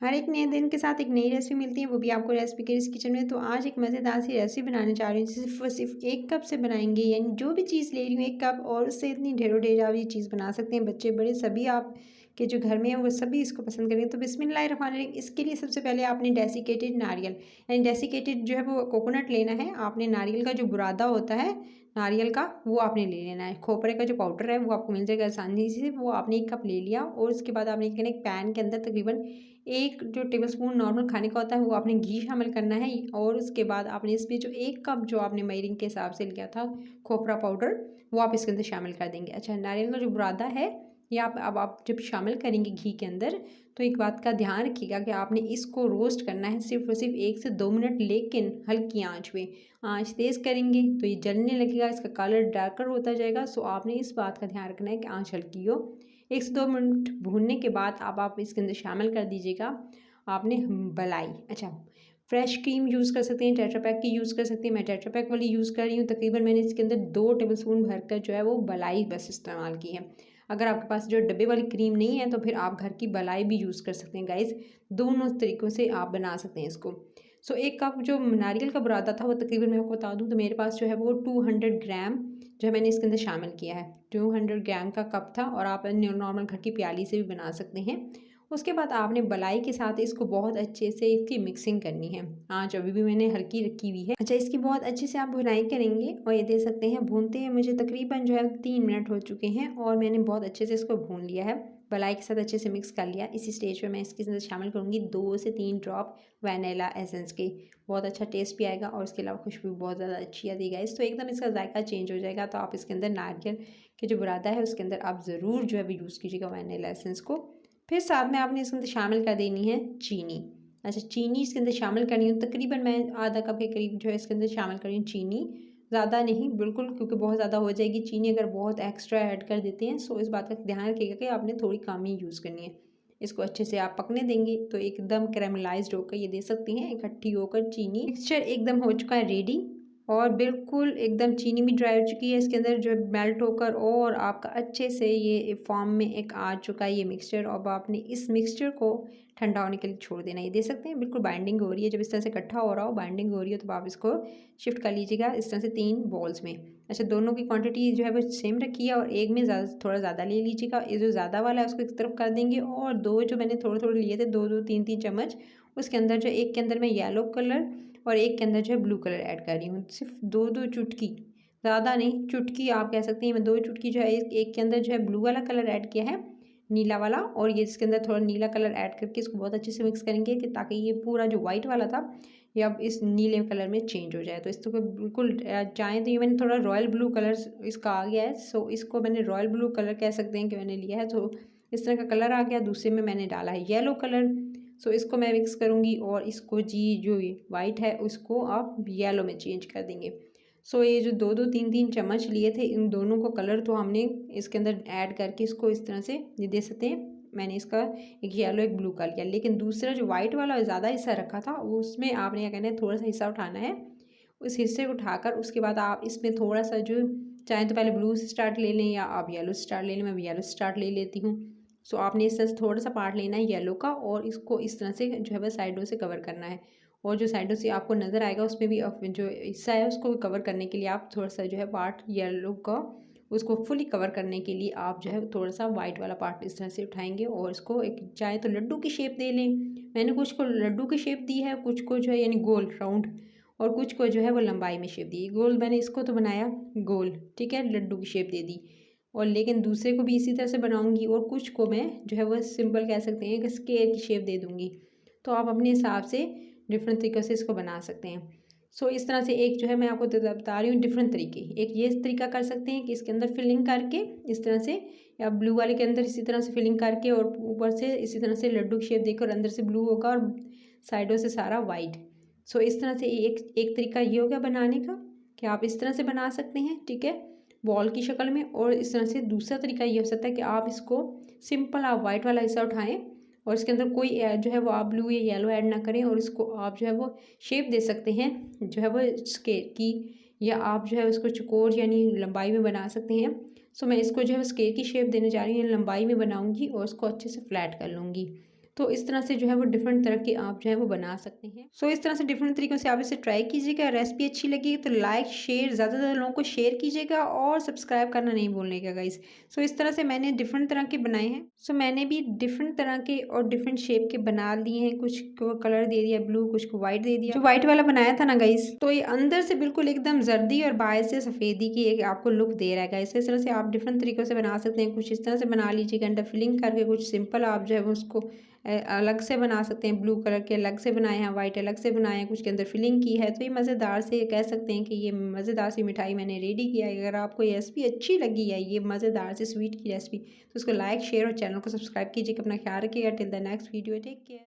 हर एक नए दिन के साथ एक नई रेसिपी मिलती है, वो भी आपको रेसिपी के इस किचन में। तो आज एक मज़ेदार सी रेसिपी बनाने जा रही हूँ, सिर्फ और सिर्फ 1 कप से बनाएंगे। यानी जो भी चीज़ ले रही हूँ 1 कप, और उससे इतनी ढेरों ढेर आप ये चीज़ बना सकते हैं। बच्चे बड़े सभी आपके जो घर में है वो सभी इसको पसंद करेंगे। तो बिस्मिल्लाहिर्रहमानिर्रहीम। इसके लिए सबसे पहले आपने डेसिकेटेड नारियल, यानी डेसिकेटेड जो है वो कोकोनट लेना है। आपने नारियल का जो बुरादा होता है नारियल का, वो आपने ले लेना है। खोपरे का जो पाउडर है वो आपको मिल जाएगा आसानी से, वो आपने 1 कप ले लिया। और उसके बाद आपने क्या करना है, एक पैन के अंदर तकरीबन 1 जो टेबलस्पून नॉर्मल खाने का होता है वो आपने घी शामिल करना है। और उसके बाद आपने इसमें जो 1 कप जो आपने मेजरिंग के हिसाब से लिया था खोपरा पाउडर, वो आप इसके अंदर शामिल कर देंगे। अच्छा, नारियल का जो बुरादा है ये आप जब शामिल करेंगे घी के अंदर, तो एक बात का ध्यान रखिएगा कि आपने इसको रोस्ट करना है सिर्फ और सिर्फ 1 से 2 मिनट, लेकिन हल्की आंच पे। आंच तेज़ करेंगे तो ये जलने लगेगा, इसका कलर डार्कर होता जाएगा। सो आपने इस बात का ध्यान रखना है कि आंच हल्की हो। 1 से 2 मिनट भूनने के बाद अब आप इसके अंदर शामिल कर दीजिएगा आपने मलाई। अच्छा, फ्रेश क्रीम यूज़ कर सकते हैं, टेट्रा पैक की यूज़ कर सकते हैं। मैं टेट्रा पैक वाली यूज़ कर रही हूँ। तकरीबन मैंने इसके अंदर 2 टेबलस्पून भरकर जो है वो मलाई बस इस्तेमाल की है। अगर आपके पास जो डब्बे वाली क्रीम नहीं है तो फिर आप घर की मलाई भी यूज़ कर सकते हैं गाइज़। दोनों तरीक़ों से आप बना सकते हैं इसको। सो 1 कप जो नारियल का बुरादा था वो तकरीबन मैं आपको बता दूँ तो मेरे पास जो है वो 200 ग्राम जो है मैंने इसके अंदर शामिल किया है। 200 ग्राम का कप था, और आप नॉर्मल घर की प्याली से भी बना सकते हैं। उसके बाद आपने मलाई के साथ इसको बहुत अच्छे से इसकी मिक्सिंग करनी है। आँच अभी भी मैंने हल्की रखी हुई है। अच्छा, इसकी बहुत अच्छे से आप भुनाई करेंगे, और ये दे सकते हैं भूनते हैं मुझे तकरीबन जो है 3 मिनट हो चुके हैं, और मैंने बहुत अच्छे से इसको भून लिया है। मलाई के साथ अच्छे से मिक्स कर लिया। इसी स्टेज पे मैं इसके अंदर शामिल करूँगी 2 से 3 ड्रॉप वैनिला एसेंस के। बहुत अच्छा टेस्ट भी आएगा और इसके अलावा खुशबू बहुत ज़्यादा अच्छी आती है गाइस। तो एकदम इसका जायका चेंज हो जाएगा। तो आप इसके अंदर नारियल के जो बुरादा है उसके अंदर आप ज़रूर जो है वो यूज़ कीजिएगा वैनिला एसेंस को। फिर साथ में आपने इसके अंदर शामिल कर देनी है चीनी। अच्छा, चीनी इसके अंदर शामिल करनी है तकरीबन मैं आधा कप के करीब जो है इसके अंदर शामिल कर रही हूँ चीनी। ज़्यादा नहीं बिल्कुल, क्योंकि बहुत ज़्यादा हो जाएगी चीनी अगर बहुत एक्स्ट्रा ऐड कर देते हैं। सो इस बात का ध्यान रखिएगा कि आपने थोड़ी कम ही यूज़ करनी है। इसको अच्छे से आप पकने देंगे तो एकदम कैरेमलाइज्ड होकर ये दे सकते हैं इकट्ठी होकर चीनी। मिक्सचर एकदम हो चुका है रेडी, और बिल्कुल एकदम चीनी भी ड्राई हो चुकी है इसके अंदर जो है मेल्ट होकर, और आपका अच्छे से ये फॉर्म में एक आ चुका है ये मिक्सचर। अब आपने इस मिक्सचर को ठंडा होने के लिए छोड़ देना। ये दे सकते हैं बिल्कुल बाइंडिंग हो रही है। जब इस तरह से इकट्ठा हो रहा हो, बाइंडिंग हो रही है, तो आप इसको शिफ्ट कर लीजिएगा इस तरह से 3 बॉल्स में। अच्छा, दोनों की क्वांटिटी जो है वो सेम रखी है, और एक में थोड़ा ज़्यादा ले लीजिएगा। ये जो ज़्यादा वाला है उसको एक तरफ कर देंगे, और 2 जो मैंने थोड़े थोड़े लिए थे 2-2 3-3 चम्मच, उसके अंदर जो एक के अंदर मैं येलो कलर और एक के अंदर जो है ब्लू कलर ऐड कर रही हूँ। सिर्फ 2-2 चुटकी, ज़्यादा नहीं, चुटकी आप कह सकते हैं। मैं 2 चुटकी जो है एक के अंदर जो है ब्लू वाला कलर ऐड किया है, नीला वाला, और ये इसके अंदर थोड़ा नीला कलर ऐड करके इसको बहुत अच्छे से मिक्स करेंगे कि ताकि ये पूरा जो वाइट वाला था ये अब इस नीले कलर में चेंज हो जाए। तो इसको बिल्कुल चाहें तो ये मैंने थोड़ा रॉयल ब्लू कलर इसका आ गया है। सो इसको मैंने रॉयल ब्लू कलर कह सकते हैं कि मैंने लिया है। तो इस तरह का कलर आ गया। दूसरे में मैंने डाला है येलो कलर। सो इसको मैं मिक्स करूँगी, और इसको जो वाइट है उसको आप येलो में चेंज कर देंगे। सो ये जो 2-2 3-3 चम्मच लिए थे, इन दोनों को कलर तो हमने इसके अंदर ऐड करके इसको इस तरह से ये दे सकते हैं। मैंने इसका एक येलो एक ब्लू का लिया, लेकिन दूसरा जो वाइट वाला ज़्यादा हिस्सा रखा था उसमें आपने क्या करना है, थोड़ा सा हिस्सा उठाना है। उस हिस्से को उठाकर उसके बाद आप इसमें थोड़ा सा जो चाहें तो पहले ब्लू से स्टार्ट ले लें, या आप येलो से स्टार्ट ले लें। मैं येलो से स्टार्ट ले लेती हूँ। सो आपने इस तरह से थोड़ा सा पार्ट लेना है येलो का, और इसको इस तरह से जो है वह साइडों से कवर करना है। और जो साइडों से आपको नज़र आएगा उसमें भी जो हिस्सा है उसको कवर करने के लिए आप थोड़ा सा जो है पार्ट येलो का, उसको फुली कवर करने के लिए आप जो है थोड़ा सा वाइट वाला पार्ट इस तरह से उठाएंगे, और इसको एक चाहे तो लड्डू की शेप दे लें। मैंने कुछ को लड्डू की शेप दी है, कुछ को जो है यानी गोल राउंड, और कुछ को जो है वो लंबाई में शेप दी। गोल मैंने इसको तो बनाया गोल, ठीक है, लड्डू की शेप दे दी। और लेकिन दूसरे को भी इसी तरह से बनाऊंगी, और कुछ को मैं जो है वो सिंपल कह सकते हैं कि स्क्वायर की शेप दे दूंगी। तो आप अपने हिसाब से डिफरेंट तरीक़ों से इसको बना सकते हैं। सो इस तरह से एक जो है मैं आपको बता रही हूँ डिफरेंट तरीके। एक ये तरीका कर सकते हैं कि इसके अंदर फिलिंग करके इस तरह से, या ब्लू वाले के अंदर इसी तरह से फिलिंग करके, और ऊपर से इसी तरह से लड्डू की शेप देकर अंदर से ब्लू होगा और साइडों से सारा वाइट। सो इस तरह से एक तरीका ये हो गया बनाने का कि आप इस तरह से बना सकते हैं, ठीक है, बॉल की शक्ल में। और इस तरह से दूसरा तरीका ये हो सकता है कि आप इसको सिंपल आप वाइट वाला हिस्सा उठाएं, और इसके अंदर कोई जो है वो आप ब्लू या येलो ऐड ना करें, और इसको आप जो है वो शेप दे सकते हैं जो है वो स्क्वायर की, या आप जो है उसको चौकोर यानी लंबाई में बना सकते हैं। सो मैं इसको जो है स्क्वायर की शेप देने जा रही हूँ, लंबाई में बनाऊंगी, और उसको अच्छे से फ्लैट कर लूँगी। तो इस तरह से जो है वो डिफरेंट तरह के आप जो है वो बना सकते हैं। सो इस तरह से डिफरेंट तरीकों से आप इसे ट्राई कीजिएगा। रेसिपी अच्छी लगी तो लाइक शेयर ज़्यादा से ज़्यादा लोगों को शेयर कीजिएगा और सब्सक्राइब करना नहीं भूलिएगा गाइस। सो इस तरह से मैंने डिफरेंट तरह के बनाए हैं। सो मैंने भी डिफरेंट तरह के और डिफरेंट शेप के बना लिए हैं। कुछ को कलर दे दिया ब्लू, कुछ को व्हाइट दे दिया। जो व्हाइट वाला बनाया था ना गाइस, तो ये अंदर से बिल्कुल एकदम जर्दी और बाहर से सफ़ेदी की एक आपको लुक दे रहा है गाइस। इस तरह से आप डिफरेंट तरीकों से बना सकते हैं। कुछ इस तरह से बना लीजिएगा अंडर फिलिंग करके, कुछ सिंपल आप जो है वो उसको अलग से बना सकते हैं। ब्लू कलर के अलग से बनाए हैं, व्हाइट अलग से बनाए हैं, कुछ के अंदर फिलिंग की है। तो ये मज़ेदार से कह सकते हैं कि ये मज़ेदार सी मिठाई मैंने रेडी किया है। अगर आपको ये रेसिपी अच्छी लगी है, ये मज़ेदार से स्वीट की रेसिपी, तो उसको लाइक शेयर और चैनल को सब्सक्राइब कीजिएगा। अपना ख्याल रखिएगा। Till the next video, take care.